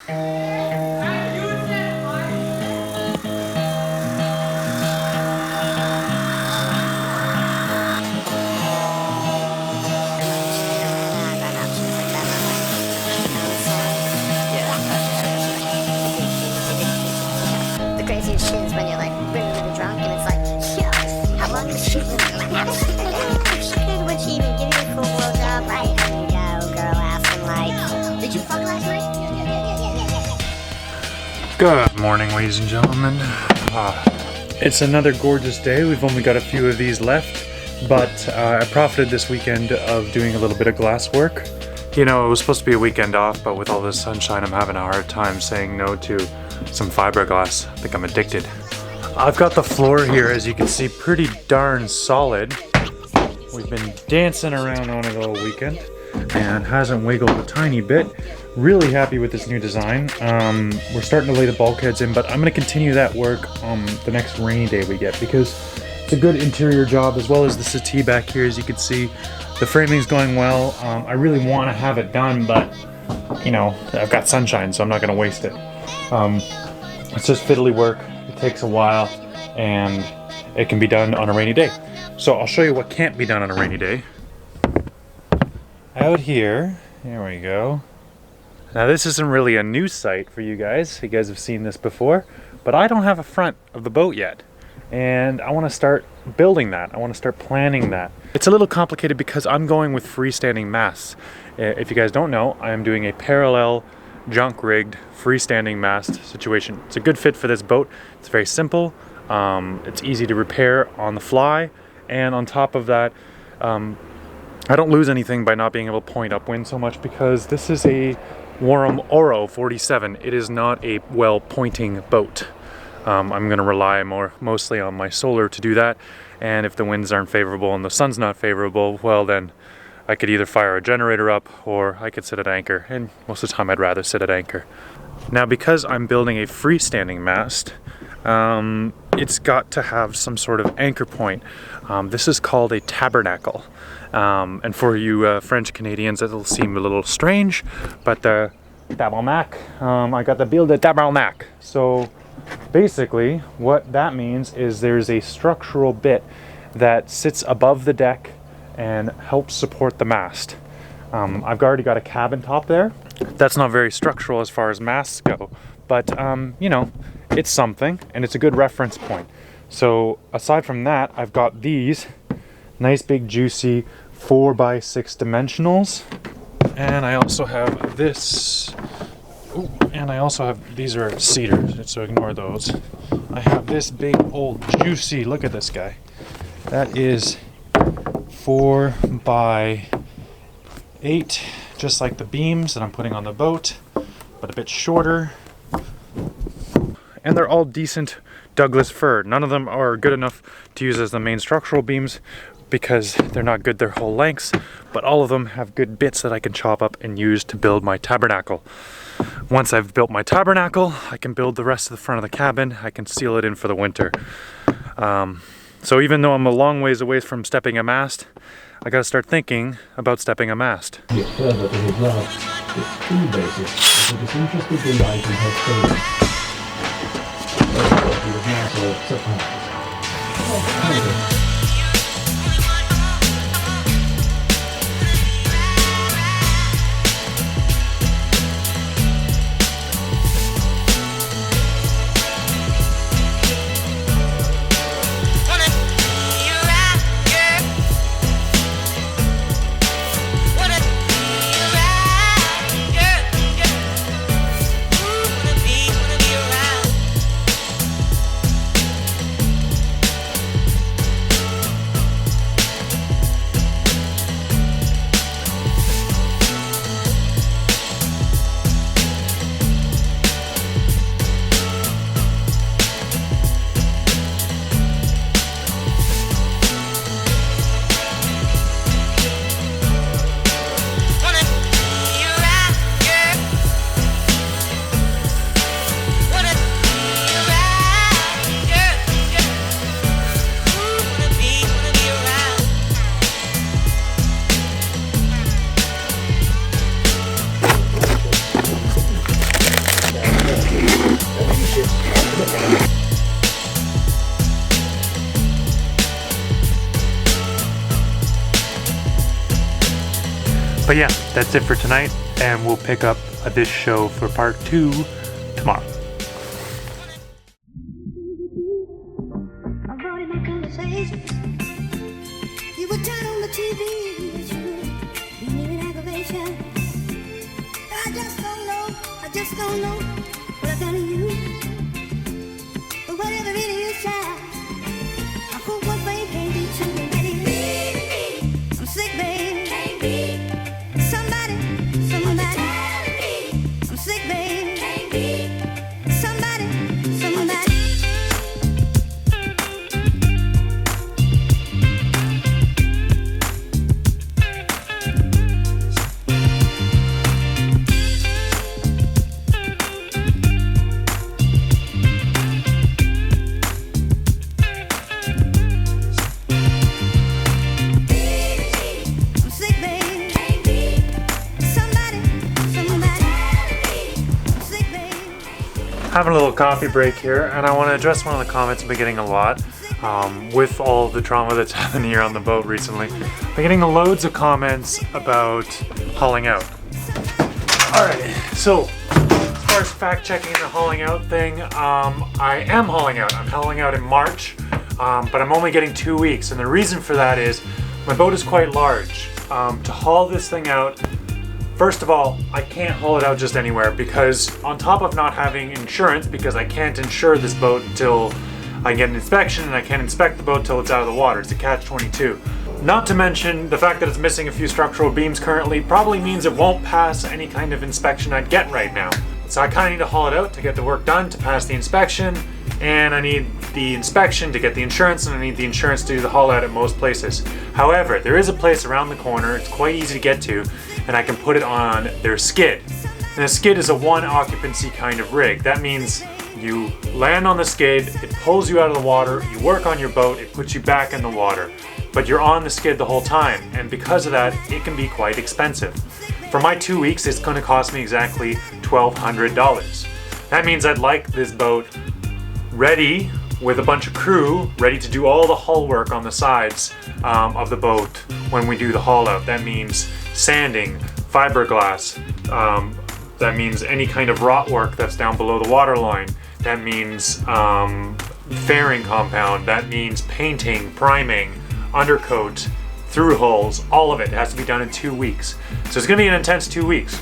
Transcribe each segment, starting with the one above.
The craziest shit is when you're like really, really drunk and it's like, yo, how long is she really would she even give you a full blowjob? Right, there you go, girl asking like, did you fuck last night? Good morning, ladies and gentlemen. It's another gorgeous day. We've only got a few of these left, but I profited this weekend of doing a little bit of glass work. You know, it was supposed to be a weekend off, but with all this sunshine, I'm having a hard time saying no to some fiberglass. I think I'm addicted. I've got the floor here, as you can see, pretty darn solid. We've been dancing around on it all weekend and hasn't wiggled a tiny bit. Really happy with this new design. We're starting to lay the bulkheads in, but I'm going to continue that work on the next rainy day we get because it's a good interior job, as well as the settee back here. As you can see, the framing's going well. I really want to have it done, but you know, I've got sunshine, so I'm not going to waste it. It's just fiddly work. It takes a while, and it can be done on a rainy day. So I'll show you what can't be done on a rainy day. Out here, there we go. Now this isn't really a new sight for you guys. You guys have seen this before, but I don't have a front of the boat yet. And I want to start building that. I want to start planning that. It's a little complicated because I'm going with freestanding masts. If you guys don't know, I am doing a parallel junk rigged freestanding mast situation. It's a good fit for this boat. It's very simple. It's easy to repair on the fly. And on top of that, I don't lose anything by not being able to point upwind so much because this is a Warham Oro 47. It is not a well pointing boat. I'm going to rely mostly on my solar to do that, and if the winds aren't favorable and the sun's not favorable, well then I could either fire a generator up or I could sit at anchor, and most of the time I'd rather sit at anchor. Now because I'm building a freestanding mast, it's got to have some sort of anchor point. This is called a tabernacle. And for you French Canadians, it'll seem a little strange, but the tabernacle, I got to build a tabernacle. So basically what that means is there's a structural bit that sits above the deck and helps support the mast. I've already got a cabin top there. That's not very structural as far as masts go, but you know, it's something, and it's a good reference point. So aside from that, I've got these nice big juicy 4x6 dimensionals, and I also have this. Ooh, and I also have, these are cedars, so ignore those. I have this big old juicy, look at this guy. That is 4x8, just like the beams that I'm putting on the boat, but a bit shorter. And they're all decent Douglas fir. None of them are good enough to use as the main structural beams because they're not good their whole lengths, but all of them have good bits that I can chop up and use to build my tabernacle. Once I've built my tabernacle, I can build the rest of the front of the cabin. I can seal it in for the winter. So even though I'm a long ways away from stepping a mast, I gotta start thinking about stepping a mast. Further to his love, it's too basic, but a disinterested delight in her feelings. He was now so surprised. But yeah, that's it for tonight, and we'll pick up this show for part 2 tomorrow. Avoiding my conversations. You would turn on the TV, but you would be near aggravation. I just don't know what I've done to you. But whatever it is, child, I hope one thing can't be true. And that is, I'm sick, baby. Can't be somebody. I'm sick, baby. Can't be somebody. Having a little coffee break here, and I want to address one of the comments I've been getting a lot with all the drama that's happened here on the boat recently. I've been getting loads of comments about hauling out. Alright, so as far as fact checking the hauling out thing, I am hauling out. I'm hauling out in March, but I'm only getting 2 weeks, and the reason for that is my boat is quite large. To haul this thing out, first of all, I can't haul it out just anywhere because on top of not having insurance, because I can't insure this boat until I get an inspection, and I can't inspect the boat till it's out of the water. It's a catch-22. Not to mention the fact that it's missing a few structural beams currently probably means it won't pass any kind of inspection I'd get right now. So I kind of need to haul it out to get the work done to pass the inspection, and I need the inspection to get the insurance, and I need the insurance to do the haul out at most places. However, there is a place around the corner, it's quite easy to get to, and I can put it on their skid. And a skid is a one occupancy kind of rig. That means you land on the skid, it pulls you out of the water, you work on your boat, it puts you back in the water. But you're on the skid the whole time, and because of that, it can be quite expensive. For my 2 weeks, it's going to cost me exactly $1,200. That means I'd like this boat ready with a bunch of crew, ready to do all the hull work on the sides of the boat when we do the haul out. That means sanding, fiberglass, that means any kind of rot work that's down below the waterline. That means fairing compound, that means painting, priming, undercoat, through holes, all of it has to be done in 2 weeks. So it's going to be an intense 2 weeks.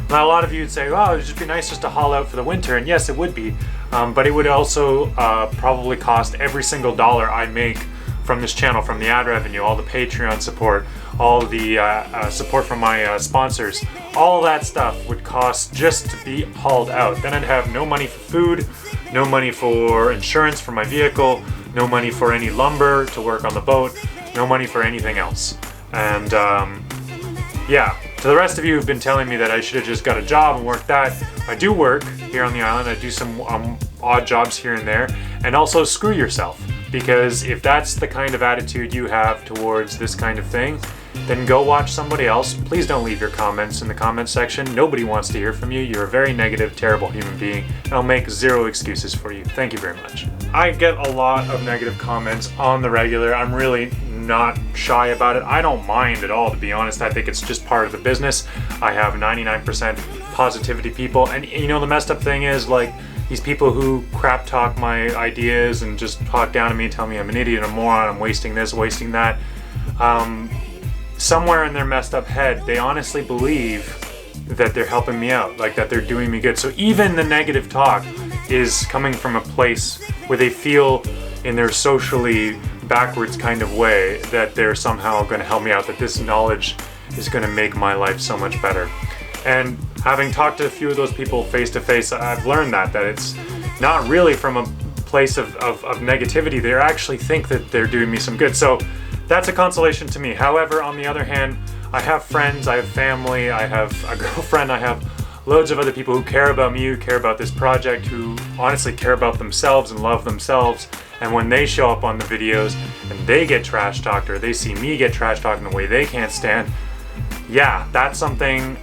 Now a lot of you would say, oh, it would just be nice just to haul out for the winter, and yes, it would be, but it would also probably cost every single dollar I make from this channel, from the ad revenue, all the Patreon support, all the support from my sponsors, all that stuff would cost just to be hauled out. Then I'd have no money for food, no money for insurance for my vehicle, no money for any lumber to work on the boat, no money for anything else. And yeah, to the rest of you who've been telling me that I should have just got a job and worked that, I do work here on the island. I do some odd jobs here and there, and also screw yourself. Because if that's the kind of attitude you have towards this kind of thing, then go watch somebody else. Please don't leave your comments in the comment section. Nobody wants to hear from you. You're a very negative, terrible human being, and I'll make zero excuses for you. Thank you very much. I get a lot of negative comments on the regular. I'm really not shy about it. I don't mind at all, to be honest. I think it's just part of the business. I have 99% positivity people, and you know, the messed up thing is, like, these people who crap talk my ideas and just talk down to me, tell me I'm an idiot, a moron, I'm wasting this, wasting that. Somewhere in their messed up head, they honestly believe that they're helping me out, like that they're doing me good. So even the negative talk is coming from a place where they feel in their socially backwards kind of way that they're somehow going to help me out, that this knowledge is going to make my life so much better. And having talked to a few of those people face to face, I've learned that it's not really from a place of negativity. They actually think that they're doing me some good. So that's a consolation to me. However, on the other hand, I have friends, I have family, I have a girlfriend, I have loads of other people who care about me, who care about this project, who honestly care about themselves and love themselves. And when they show up on the videos and they get trash talked, or they see me get trash talked in the way they can't stand, yeah, that's something,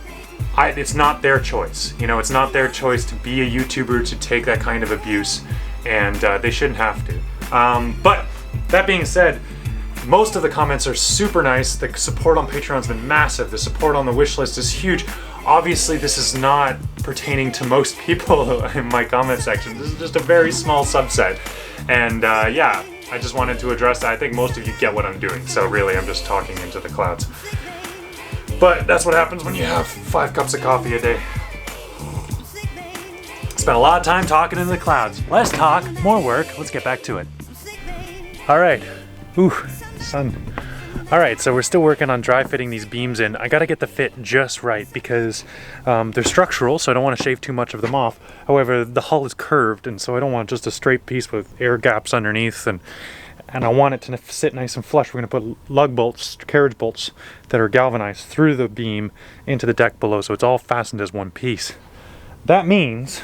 it's not their choice. You know, it's not their choice to be a YouTuber, to take that kind of abuse, and they shouldn't have to. But that being said, Most of the comments are super nice. The support on Patreon's been massive. The support on the wish list is huge. Obviously, this is not pertaining to most people in my comment section. This is just a very small subset. And yeah, I just wanted to address that. I think most of you get what I'm doing. So really, I'm just talking into the clouds. But that's what happens when you have 5 cups of coffee a day. Spent a lot of time talking into the clouds. Less talk, more work. Let's get back to it. All right. Ooh, sun. All right, so we're still working on dry fitting these beams in. I gotta get the fit just right because they're structural, so I don't want to shave too much of them off. However, the hull is curved, and so I don't want just a straight piece with air gaps underneath, and I want it to sit nice and flush. We're gonna put lug bolts, carriage bolts that are galvanized through the beam into the deck below, so it's all fastened as one piece. That means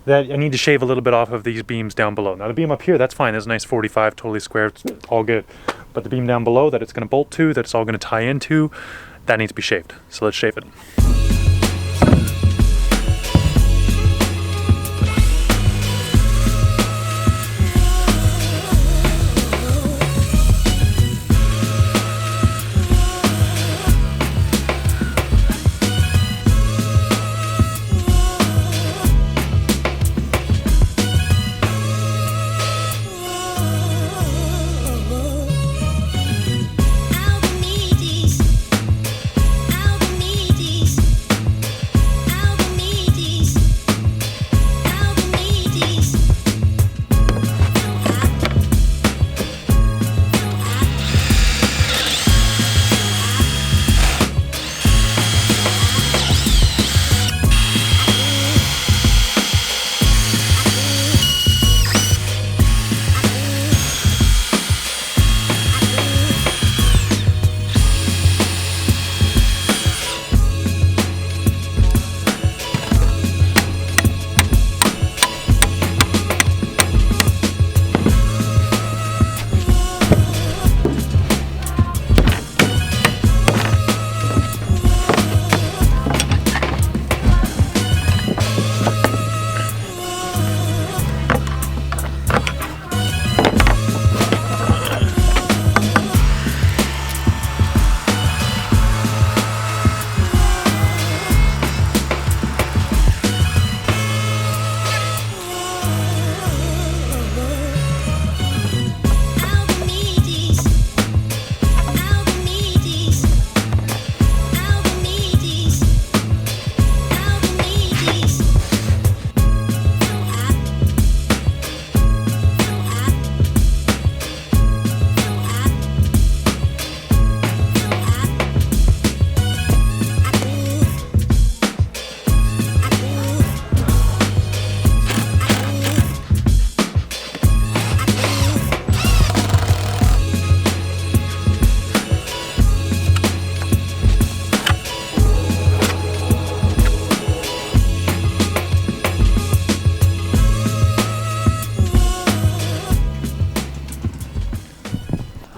that I need to shave a little bit off of these beams down below. Now the beam up here, that's fine. There's a nice 45, totally square, it's all good. But the beam down below that it's gonna bolt to, that it's all gonna tie into, that needs to be shaved. So let's shave it.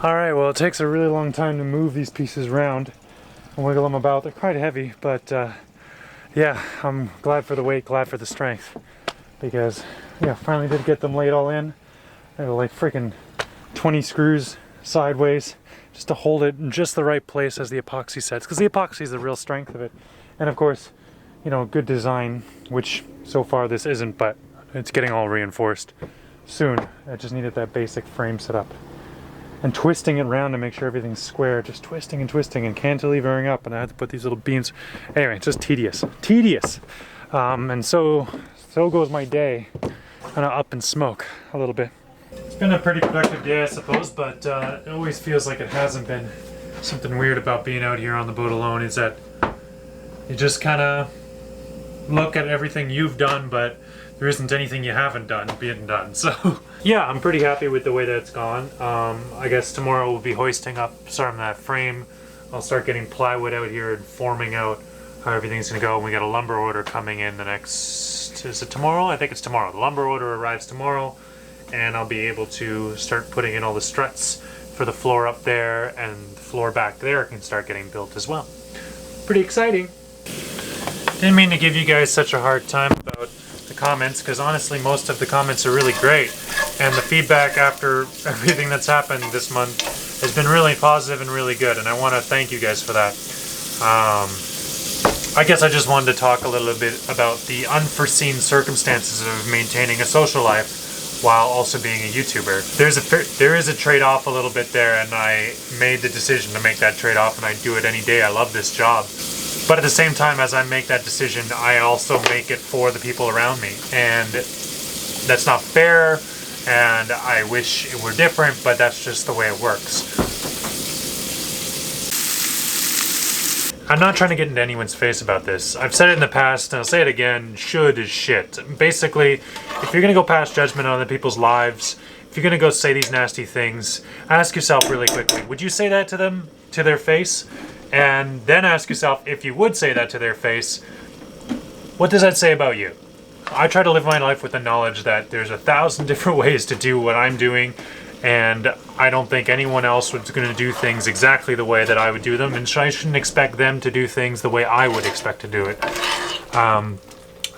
Alright, well it takes a really long time to move these pieces around and wiggle them about. They're quite heavy, but yeah, I'm glad for the weight, glad for the strength. Because, yeah, finally did get them laid all in. I had like freaking 20 screws sideways just to hold it in just the right place as the epoxy sets. Because the epoxy is the real strength of it. And of course, you know, good design, which so far this isn't, but it's getting all reinforced soon. I just needed that basic frame set up. And twisting it around to make sure everything's square, just twisting and cantilevering up, and I had to put these little beams. Anyway, it's just tedious. And so goes my day, kind of up in smoke a little bit. It's been a pretty productive day, I suppose, but it always feels like it hasn't been. Something weird about being out here on the boat alone is that you just kind of look at everything you've done, but there isn't anything you haven't done being done. So yeah, I'm pretty happy with the way that it's gone. I guess tomorrow we'll be hoisting up, starting that frame. I'll start getting plywood out here and forming out how everything's gonna go. And we got a lumber order coming in the next, is it tomorrow? I think it's tomorrow. The lumber order arrives tomorrow, and I'll be able to start putting in all the struts for the floor up there, and the floor back there can start getting built as well. Pretty exciting. Didn't mean to give you guys such a hard time about the comments, because honestly most of the comments are really great, and the feedback after everything that's happened this month has been really positive and really good, and I want to thank you guys for that. I guess I just wanted to talk a little bit about the unforeseen circumstances of maintaining a social life while also being a YouTuber. There is a trade-off a little bit there, and I made the decision to make that trade-off, and I do it any day. I love this job. But at the same time, as I make that decision, I also make it for the people around me. And that's not fair, and I wish it were different, but that's just the way it works. I'm not trying to get into anyone's face about this. I've said it in the past, and I'll say it again, should is shit. Basically, if you're gonna go pass judgment on other people's lives, if you're gonna go say these nasty things, ask yourself really quickly, would you say that to them, to their face? And then ask yourself, if you would say that to their face, what does that say about you? I try to live my life with the knowledge that there's 1,000 different ways to do what I'm doing, and I don't think anyone else was going to do things exactly the way that I would do them, and I shouldn't expect them to do things the way I would expect to do it.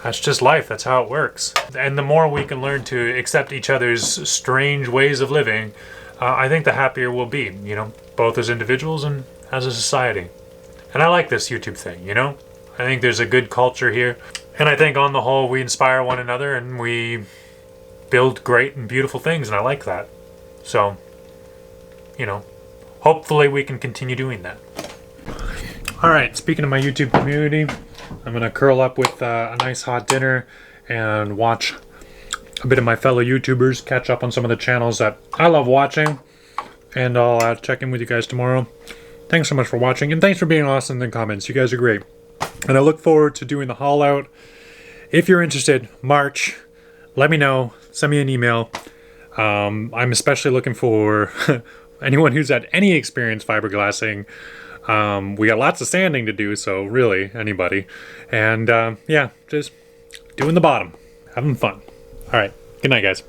That's just life. That's how it works. And the more we can learn to accept each other's strange ways of living, I think the happier we'll be, you know, both as individuals and as a society. And I like this YouTube thing, you know? I think there's a good culture here. And I think on the whole we inspire one another and we build great and beautiful things, and I like that. So, you know, hopefully we can continue doing that. Alright, speaking of my YouTube community, I'm gonna curl up with a nice hot dinner and watch a bit of my fellow YouTubers, catch up on some of the channels that I love watching, and I'll check in with you guys tomorrow. Thanks so much for watching, and thanks for being awesome in the comments. You guys are great. And I look forward to doing the haul out. If you're interested, March, let me know. Send me an email. I'm especially looking for anyone who's had any experience fiberglassing. We got lots of sanding to do, so really, anybody. And yeah, just doing the bottom. Having fun. Alright, good night, guys.